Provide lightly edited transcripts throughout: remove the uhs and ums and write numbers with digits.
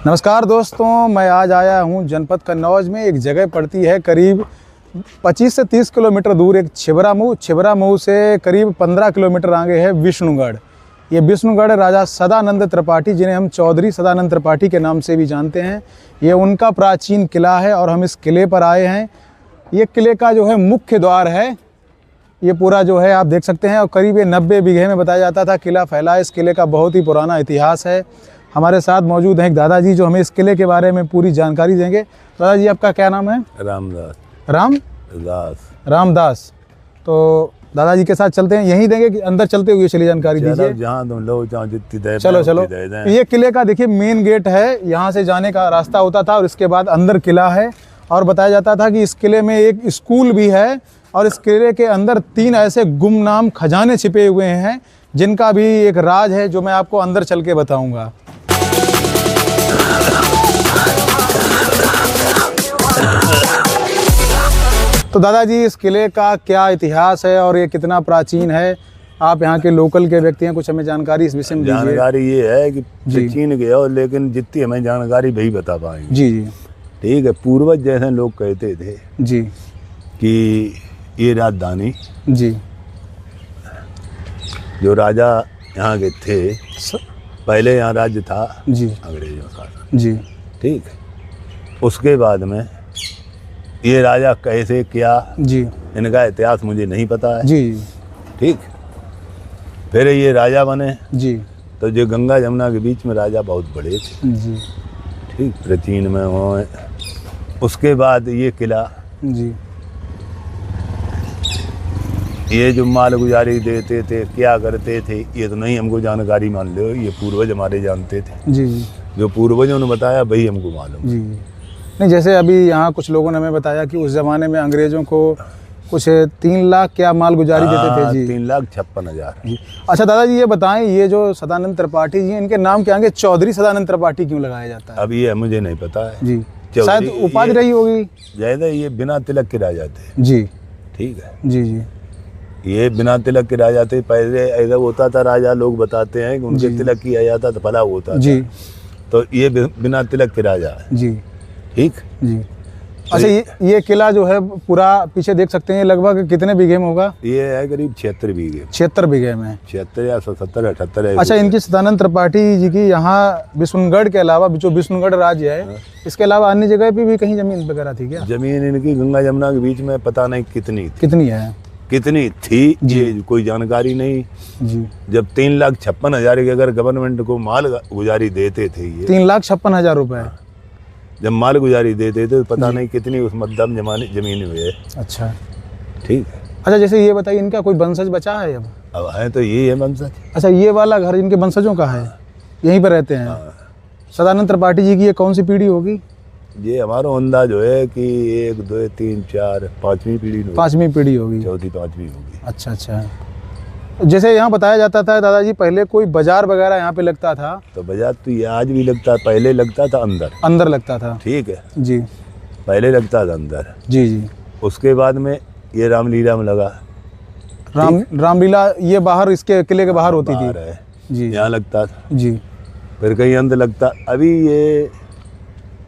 नमस्कार दोस्तों, मैं आज आया हूं जनपद कन्नौज में। एक जगह पड़ती है करीब 25 से 30 किलोमीटर दूर, एक छिबरामऊ से करीब 15 किलोमीटर आगे है विष्णुगढ़। ये विष्णुगढ़ राजा सदानंद त्रिपाठी, जिन्हें हम चौधरी सदानंद त्रिपाठी के नाम से भी जानते हैं, ये उनका प्राचीन किला है और हम इस किले पर आए हैं। ये किले का जो है मुख्य द्वार है, ये पूरा जो है आप देख सकते हैं, और करीब ये 90 बीघे में बताया जाता था किला फैला है। इस किले का बहुत ही पुराना इतिहास है। हमारे साथ मौजूद हैं एक दादाजी जो हमें इस किले के बारे में पूरी जानकारी देंगे। दादाजी, आपका क्या नाम है? रामदास। तो दादाजी के साथ चलते हैं, यहीं देंगे कि अंदर चलते हुए चलिए जानकारी दीजिए। जहाँ तुम लोग जितनी देर चलो। ये किले का देखिए मेन गेट है, यहाँ से जाने का रास्ता होता था और इसके बाद अंदर किला है। और बताया जाता था कि इस किले में एक स्कूल भी है और इस किले के अंदर 3 ऐसे गुमनाम खजाने छिपे हुए हैं जिनका भी एक राज है, जो मैं आपको अंदर चल के बताऊंगा। तो दादाजी, इस किले का क्या इतिहास है और ये कितना प्राचीन है? आप यहाँ के लोकल के व्यक्ति हैं, कुछ हमें जानकारी इस विषय में दीजिए। जानकारी ये है कि प्राचीन गया हो, लेकिन जितनी हमें जानकारी वही बता पाएंगे। जी। ठीक है। पूर्वज जैसे लोग कहते थे जी कि ये राजधानी जी जो राजा यहाँ के थे, पहले यहाँ राज्य था जी अंग्रेजों का। जी। ठीक है। उसके बाद में ये राजा कैसे क्या, जी, इनका इतिहास मुझे नहीं पता है। जी। ठीक। फिर ये राजा बने जी। तो जो गंगा जमुना के बीच में राजा बहुत बड़े थे। जी। ठीक। प्राचीन में हो। उसके बाद ये किला, जी, ये जो माल गुजारी देते थे, क्या करते थे, ये तो नहीं हमको जानकारी, मान लो ये पूर्वज हमारे जानते थे। जी जी। जो पूर्वजों ने बताया वही हमको मालूम। जी। नहीं, जैसे अभी यहाँ कुछ लोगों ने हमें बताया कि उस ज़माने में अंग्रेज़ों को कुछ 3 लाख क्या माल गुजारी देते थे। जी, 3,56,000। जी। अच्छा दादाजी, ये बताएं, ये जो सदानंद त्रिपाठी जी, इनके नाम के आगे चौधरी सदानंद त्रिपाठी क्यों लगाया जाता है? अब ये मुझे नहीं पता है। जी, शायद उपाधि रही होगी। ज्यादा ये बिना तिलक के राजा थे। जी। ठीक है। जी जी। ये बिना तिलक के राजा थे। पहले ऐसा होता था, राजा लोग बताते हैं कि उनके तिलक किया जाता तो भला होता जी। तो ये बिना तिलक के राजा है। जी। ठीक। जी। अच्छा, ये किला जो है पूरा पीछे देख सकते हैं, लगभग कितने बीघे में होगा? ये है करीब 76 बीघे। 76 बीघे में। 76 या 77 78 है। अच्छा, इनकी सदानंद त्रिपाठी जी की यहाँ विष्णुगढ़ के अलावा, जो विष्णुगढ़ राज्य है, इसके अलावा अन्य जगह पे भी कहीं जमीन वगैरह थी क्या? जमीन इनकी गंगा जमुना के बीच में पता नहीं कितनी थी ये कोई जानकारी नहीं। जी। जब 3,56,000 की अगर गवर्नमेंट को माल गुजारी देते थे, ये 3,56,000 रुपए जब माल गुजारी देते थे तो पता नहीं कितनी उस मध्यम जमीन हुई है। अच्छा। ठीक। अच्छा, जैसे ये बताइए, इनका कोई वंशज बचा है अब है तो ये है वंशज। अच्छा, ये वाला घर इनके वंशजों का है, यहीं पर रहते हैं। सदानंद त्रिपाठी जी की ये कौन सी पीढ़ी होगी? ये हमारा अंदाज जो है कि 1 2 3 4 5वीं पीढ़ी होगी। 5वीं पीढ़ी होगी। चौथी 5वीं होगी। अच्छा अच्छा। जैसे यहाँ बताया जाता था दादाजी, पहले कोई बाजार वगैरह यहाँ पे लगता था? तो बाजार तो ये आज भी लगता है, पहले लगता था अंदर लगता था। ठीक है। जी। पहले लगता था अंदर। जी जी। उसके बाद में ये रामलीला में लगा। रामलीला ये बाहर, इसके किले के बाहर होती थी। जी। यहाँ लगता था। जी। फिर कहीं अंदर लगता। अभी ये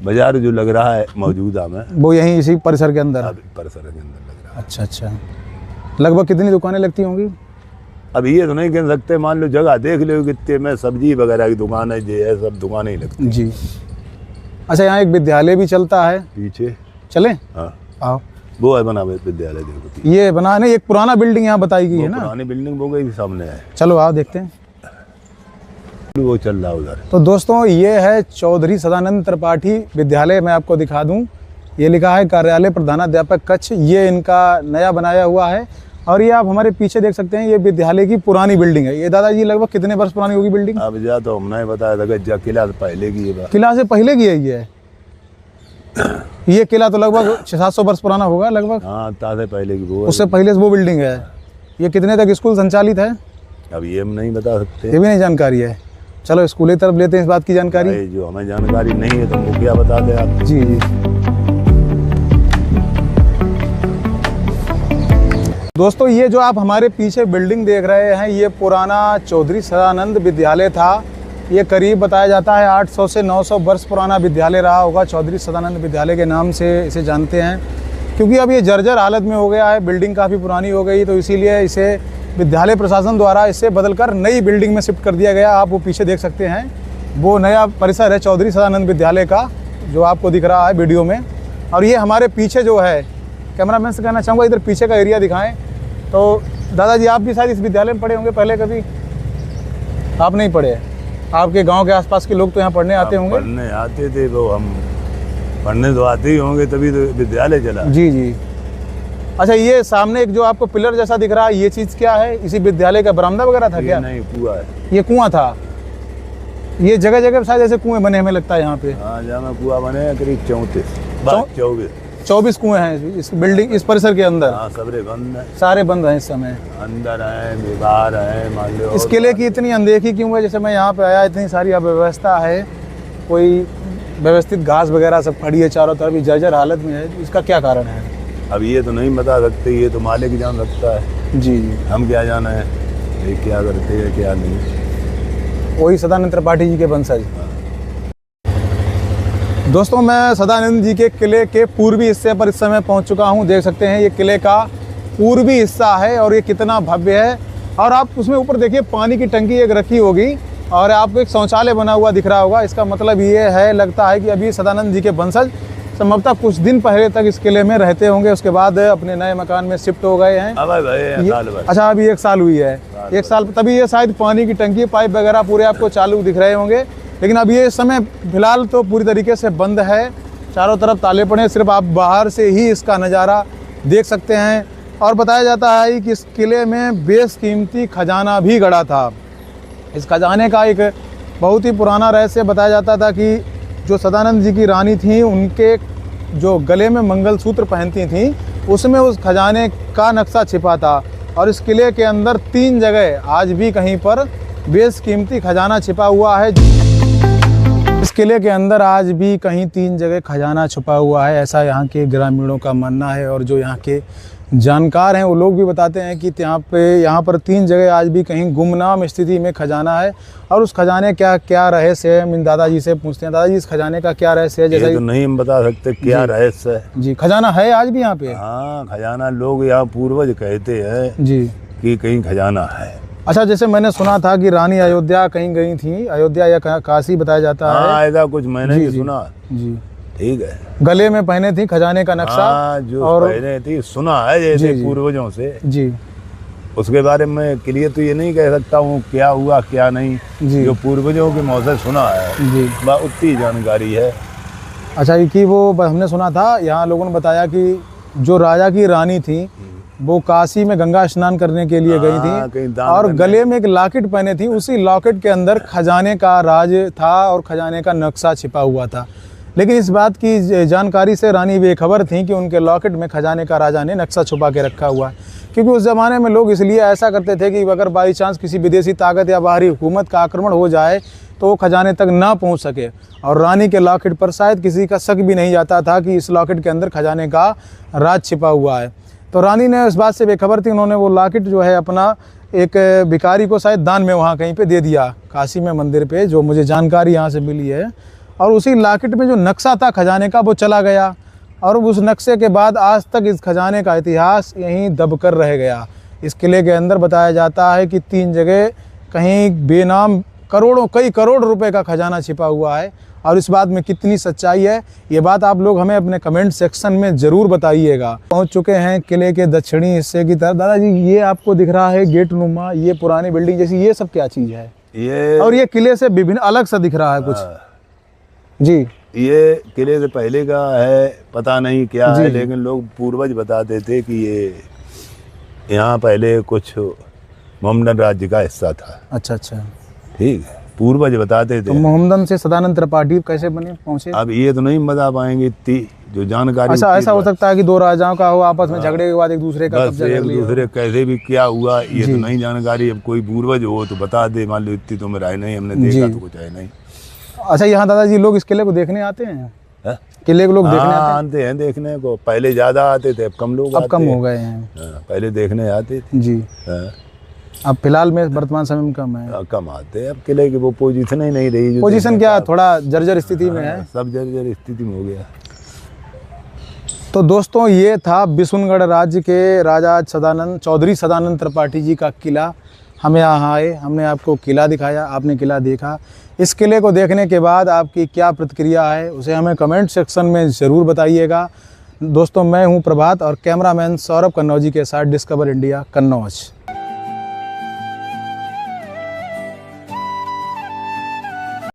बाजार जो लग रहा है मौजूदा में, वो यहीं इसी परिसर के अंदर? परिसर के अंदर लग रहा है। अच्छा अच्छा। लगभग कितनी दुकानें लगती होंगी? अब ये तो नहीं कह सकते, मान लो जगह देख लो कितने में सब्जी वगैरह की दुकान है, ये है सब दुकानें ही लगती। जी। अच्छा, यहाँ एक विद्यालय भी चलता है पीछे। चले? हाँ आओ। वो है बना विद्यालय, देखो ये बना नहीं, एक पुराना बिल्डिंग यहाँ बताई गई है ना? पुरानी बिल्डिंग वो गई सामने है। चलो आओ देखते हैं। वो चल रहा उधर। तो दोस्तों, ये है चौधरी सदानंद त्रिपाठी विद्यालय। मैं आपको दिखा दूं, ये लिखा है कार्यालय प्रधानाध्यापक कक्ष। ये इनका नया बनाया हुआ है। और ये आप हमारे पीछे देख सकते हैं, ये विद्यालय की पुरानी बिल्डिंग है। ये दादाजी लगभग कितने वर्ष पुरानी होगी बिल्डिंग? अब जा तो हमने बताया था कि किला पहले की है। किला से पहले की है ये किला तो लगभग 600-700 वर्ष पुराना होगा लगभग। हाँ, ताज़े पहले की वो। उससे पहले वो बिल्डिंग है। ये कितने तक स्कूल संचालित है? अब ये हम नहीं बता सकते, ये भी नहीं जानकारी है। चलो स्कूल की तरफ लेते हैं इस बात की जानकारी। जो हमें जानकारी नहीं है तो वो क्या बता दें आप। जी जी। दोस्तों ये जो आप हमारे पीछे बिल्डिंग देख रहे हैं ये पुराना चौधरी सदानंद विद्यालय था। ये करीब बताया जाता है 800 से 900 वर्ष पुराना विद्यालय रहा होगा। चौधरी सदानंद विद्यालय के नाम से इसे जानते हैं क्योंकि अब ये जर्जर हालत में हो गया है, बिल्डिंग काफ़ी पुरानी हो गई, तो इसीलिए इसे विद्यालय प्रशासन द्वारा इसे बदलकर नई बिल्डिंग में शिफ्ट कर दिया गया। आप वो पीछे देख सकते हैं, वो नया परिसर है चौधरी सदानंद विद्यालय का जो आपको दिख रहा है वीडियो में। और ये हमारे पीछे जो है, कैमरामैन से कहना चाहूँगा इधर पीछे का एरिया दिखाएं। तो दादाजी आप भी शायद इस विद्यालय में पढ़े होंगे पहले कभी? आप नहीं पढ़े? आपके गांव के आसपास के लोग तो यहाँ पढ़ने आते होंगे? पढ़ने आते थे, वो हम पढ़ने तो आते ही होंगे तभी तो विद्यालय चला। जी जी। अच्छा ये सामने एक जो आपको पिलर जैसा दिख रहा है ये चीज़ क्या है? इसी विद्यालय का बरामदा वगैरह था क्या? नहीं, कुआं है। ये कुआं था। ये जगह जगह शायद ऐसे कुएं बने हमें लगता है यहाँ पे। हाँ, जहाँ कुआं बने हैं करीब 24 कुएं हैं इस बिल्डिंग, इस परिसर के अंदर। हाँ, सबरे बंद हैं, सारे बंद हैं इस समय। अंदर हैं, बाहर हैं, मान लो। इस किले की इतनी अनदेखी क्यों है? जैसे मैं यहाँ पे आया, इतनी सारी अव्यवस्था है, कोई व्यवस्थित घास वगैरह सब खड़ी है चारों तरफ, जर्जर हालत में है, इसका क्या कारण है? अब ये तो नहीं बता सकते, ये तो मालिक जान सकता है। जी जी। हम क्या जाना है ये क्या करते हैं क्या नहीं। वही सदानंद त्रिपाठी जी के वंशज। दोस्तों मैं सदानंद जी के किले के पूर्वी हिस्से पर इस समय पहुंच चुका हूं। देख सकते हैं ये किले का पूर्वी हिस्सा है और ये कितना भव्य है। और आप उसमें ऊपर देखिए पानी की टंकी एक रखी होगी और आपको एक शौचालय बना हुआ दिख रहा होगा। इसका मतलब ये है, लगता है कि अभी सदानंद जी के वंशज संभवतः कुछ दिन पहले तक इस किले में रहते होंगे, उसके बाद अपने नए मकान में शिफ्ट हो गए हैं। अच्छा अभी 1 साल हुई है, 1 साल, तभी ये शायद पानी की टंकी पाइप वगैरह पूरे आपको चालू दिख रहे होंगे। लेकिन अब ये समय फिलहाल तो पूरी तरीके से बंद है, चारों तरफ ताले पड़े हैं, सिर्फ आप बाहर से ही इसका नज़ारा देख सकते हैं। और बताया जाता है कि इस किले में बेशकीमती खजाना भी गड़ा था। इस खजाने का एक बहुत ही पुराना रहस्य बताया जाता था कि जो सदानंद जी की रानी थी, उनके जो गले में मंगलसूत्र पहनती थी उसमें उस खजाने का नक्शा छिपा था। और इस किले के अंदर 3 जगह आज भी कहीं पर बेशकीमती खजाना छिपा हुआ है। इस किले के अंदर आज भी कहीं 3 जगह खजाना छुपा हुआ है, ऐसा यहाँ के ग्रामीणों का मानना है। और जो यहाँ के जानकार हैं वो लोग भी बताते हैं कि यहाँ पर 3 जगह आज भी कहीं गुमनाम स्थिति में खजाना है। और उस खजाने क्या रहस्य है, हम दादाजी से पूछते हैं। दादाजी इस खजाने का क्या रहस्य है? जैसे तो नहीं हम बता सकते क्या रहस्य है। जी, खजाना है आज भी यहाँ पे? हाँ, खजाना लोग यहाँ पूर्वज कहते हैं जी कि कहीं खजाना है। अच्छा, जैसे मैंने सुना था कि रानी अयोध्या कहीं गई थी, अयोध्या या काशी बताया जाता है। हाँ, ऐसा कुछ मैंने भी सुना। जी ठीक है, गले में पहने थी खजाने का नक्शा। जो और पहने थी सुना है जैसे पूर्वजों से। जी, उसके बारे में क्लियर तो ये नहीं कह सकता हूँ क्या हुआ क्या नहीं, जो पूर्वजों के मुँह से सुना है जी, वह उतनी जानकारी है। अच्छा, कि वो हमने सुना था, यहाँ लोगों ने बताया कि जो राजा की रानी थी वो काशी में गंगा स्नान करने के लिए गई थी और गले में एक लॉकेट पहने थी, उसी लॉकेट के अंदर खजाने का राज था और खजाने का नक्शा छिपा हुआ था। लेकिन इस बात की जानकारी से रानी बेखबर थी कि उनके लॉकेट में खजाने का राजा ने नक्शा छुपा के रखा हुआ है। क्योंकि उस ज़माने में लोग इसलिए ऐसा करते थे कि अगर बाई चांस किसी विदेशी ताकत या बाहरी हुकूमत का आक्रमण हो जाए तो वो खजाने तक ना पहुंच सके। और रानी के लॉकेट पर शायद किसी का शक भी नहीं जाता था कि इस लॉकेट के अंदर खजाने का राज छिपा हुआ है। तो रानी ने इस बात से बेखबर थी, उन्होंने वो लॉकेट जो है अपना एक भिखारी को शायद दान में वहाँ कहीं पे दे दिया, काशी में मंदिर पे, जो मुझे जानकारी यहाँ से मिली है। और उसी लॉकेट में जो नक्शा था खजाने का वो चला गया और उस नक्शे के बाद आज तक इस खजाने का इतिहास यहीं दबकर रह गया। इस किले के अंदर बताया जाता है कि 3 जगह कहीं बेनाम कई करोड़ रुपए का खजाना छिपा हुआ है। और इस बात में कितनी सच्चाई है, ये बात आप लोग हमें अपने कमेंट सेक्शन में ज़रूर बताइएगा। पहुंच चुके हैं किले के दक्षिणी हिस्से की तरफ। दादाजी ये आपको दिख रहा है गेट नुमा, ये पुरानी बिल्डिंग जैसी, ये सब क्या चीज़ है? और ये किले से विभिन्न अलग सा दिख रहा है कुछ। जी, ये किले से पहले का है, पता नहीं क्या है, लेकिन लोग पूर्वज बताते थे कि ये यहाँ पहले कुछ मोहम्मदन राज्य का हिस्सा था। अच्छा अच्छा, ठीक है, पूर्वज बताते थे। तो मोहम्मदन से सदानंद त्रिपाठी कैसे बने पहुँचे? अब ये तो नहीं बता पाएंगे इतनी जो जानकारी। ऐसा हो सकता है कि 2 राजाओं का हो, आपस में झगड़े के बाद एक दूसरे का कब्जा कर लिया। एक दूसरे कैसे भी क्या हुआ ये तो नहीं जानकारी। अब कोई पूर्वज हो तो बता दे, मान लो इतनी तो मेरा है नहीं, हमने देखा तो कुछ है नहीं। अच्छा, यहाँ दादाजी लोग इस किले को देखने आते हैं? किले को लोग देखने हाँ, आते आते हैं देखने को। पहले ज्यादा आते थे, अब कम लोग हैं? अब कम आते हो हैं। गए हैं। हाँ, पहले देखने आते थे। जी। हाँ, अब फिलहाल में वर्तमान समय में कम है। कम आते हैं। अब किले की वो पोजीशन ही नहीं रही जो पोजीशन देखने क्या का। थोड़ा जर्जर स्थिति में है। सब जर्जर स्थिति में हो गया। तो दोस्तों ये था बिशुनगढ़ राज्य के राजा सदानंद चौधरी सदानंद त्रिपाठी जी का किला। हम यहाँ आए, हमने आपको किला दिखाया, आपने किला देखा। इस किले को देखने के बाद आपकी क्या प्रतिक्रिया है उसे हमें कमेंट सेक्शन में ज़रूर बताइएगा। दोस्तों मैं हूँ प्रभात और कैमरामैन सौरभ कन्नौजी के साथ डिस्कवर इंडिया कन्नौज।